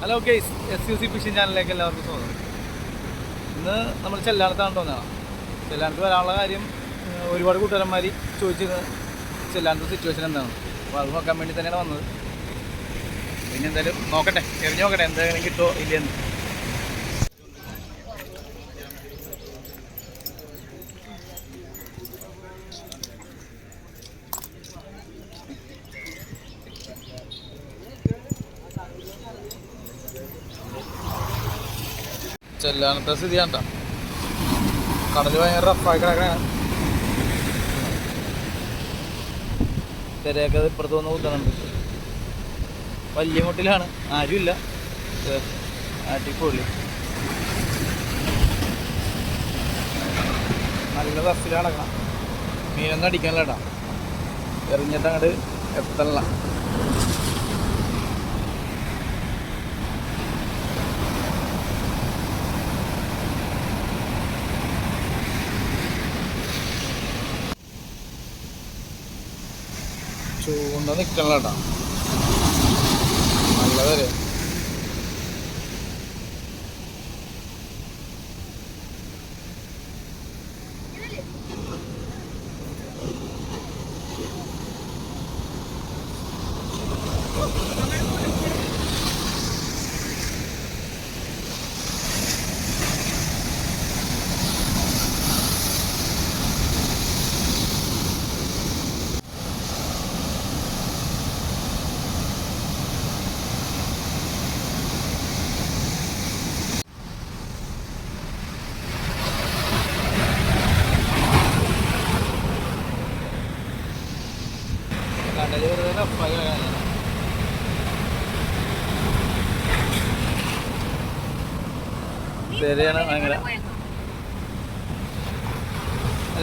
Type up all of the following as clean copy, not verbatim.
Hello guys, SUC phishing ചാനലിലേക്ക് എല്ലാവർക്കും സ്വാഗതം. ഇന്ന് നമ്മൾ ചെല്ലാനത്താണ് തോന്നുന്നത്. ചെല്ലാനത്ത് വരാനുള്ള കാര്യം ഒരുപാട് കൂട്ടുകാരന്മാർ ചോദിച്ചിരുന്നത് ചെല്ലാനത്തെ സിറ്റുവേഷൻ എന്താണ്. അപ്പോൾ അത് നോക്കാൻ വേണ്ടി തന്നെയാണ് വന്നത്. പിന്നെ എന്തായാലും നോക്കട്ടെ, എറിഞ്ഞ് നോക്കട്ടെ എന്തെങ്കിലും കിട്ടുമോ ഇല്ലയെന്ന്. ചെല്ലാനത്തെ സ്ഥിതിയാണ്ട, കടൽ ഭയങ്കര റഫായി കിടക്കാണ്. തിരയൊക്കെ ഇപ്പുറത്ത് വന്ന് കുത്തുന്നുണ്ട്. വലിയ മുട്ടിലാണ്, ആരുമില്ല. അടിപൊളി, നല്ല റഫിൽ കിടക്കണം. മീനൊന്നും അടിക്കാനില്ല കേട്ടോ, എറിഞ്ഞിട്ട് അങ്ങോട്ട് എത്തല്ല. ചൂണ്ട നിൽക്കണല്ലോ കേട്ടോ, നല്ല വരെ. കടല് വെറുതെ റഫായി കിടക്കാനാണ്. ശരിയാണ്, ഭയങ്കര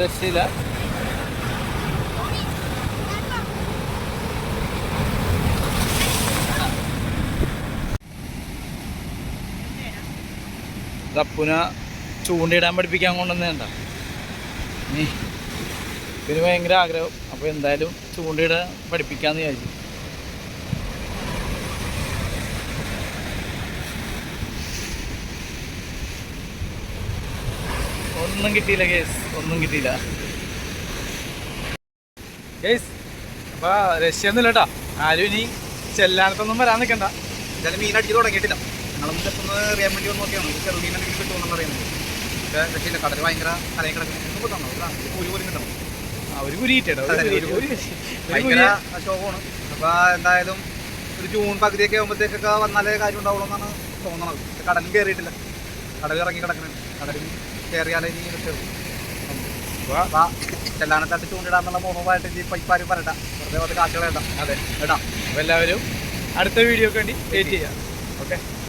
രക്ഷയില്ല. റപ്പുന ചൂണ്ടയിടാൻ പഠിപ്പിക്കാൻ കൊണ്ടുവന്നേണ്ട നീ. ഇതിന് ഭയങ്കര ആഗ്രഹം. അപ്പോൾ എന്തായാലും ചൂണ്ടയിടാൻ പഠിപ്പിക്കാമെന്ന് വിചാരിച്ചു. ഒന്നും കിട്ടിയില്ല കേസ്, ഒന്നും കിട്ടിയില്ല കേസ്. അപ്പോൾ രക്ഷയൊന്നുമില്ല കേട്ടോ. ആരും ഇനി ചെല്ലാനത്തൊന്നും വരാൻ നിൽക്കണ്ട. എന്തായാലും മീൻ അടിച്ച് തുടങ്ങിയിട്ടില്ല. ഞങ്ങളും ചെപ്പൊന്ന് അറിയാൻ വേണ്ടി ഒന്ന് നോക്കിയാണ് ചെറുമീനെങ്കിലും കിട്ടുമെന്നുള്ള അറിയുന്നത്. പക്ഷേ രക്ഷയില്ല, കടൽ ഭയങ്കര കലയിൽ കിടക്കുന്ന കൂലി പോലും കിട്ടണം. ഒരു കുരിയിട്ടാണ് ഭയങ്കര ശോകമാണ്. അപ്പോൾ എന്തായാലും ഒരു ജൂൺ പകുതിയൊക്കെ ആകുമ്പോഴത്തേക്കൊക്കെ വന്നാലേ കാര്യം ഉണ്ടാവുള്ളൂ എന്നാണ് തോന്നണത്. കടലും കയറിയിട്ടില്ല, കടൽ ഇറങ്ങി കിടക്കുന്നുണ്ട്. കടലിൽ കയറിയാലേ ഇനി കിട്ടുള്ളൂ. അപ്പോൾ ചെല്ലാനത്തായിട്ട് ചൂണ്ടിടാന്നുള്ള മോഹമായിട്ട് ഇപ്പം ആരും പറയണ്ട, വെറുതെ അത് കാശുകളേണ്ട. അതെ കേട്ടോ. അപ്പോൾ എല്ലാവരും അടുത്ത വീഡിയോക്ക് വേണ്ടി വെയിറ്റ് ചെയ്യാം. ഓക്കെ.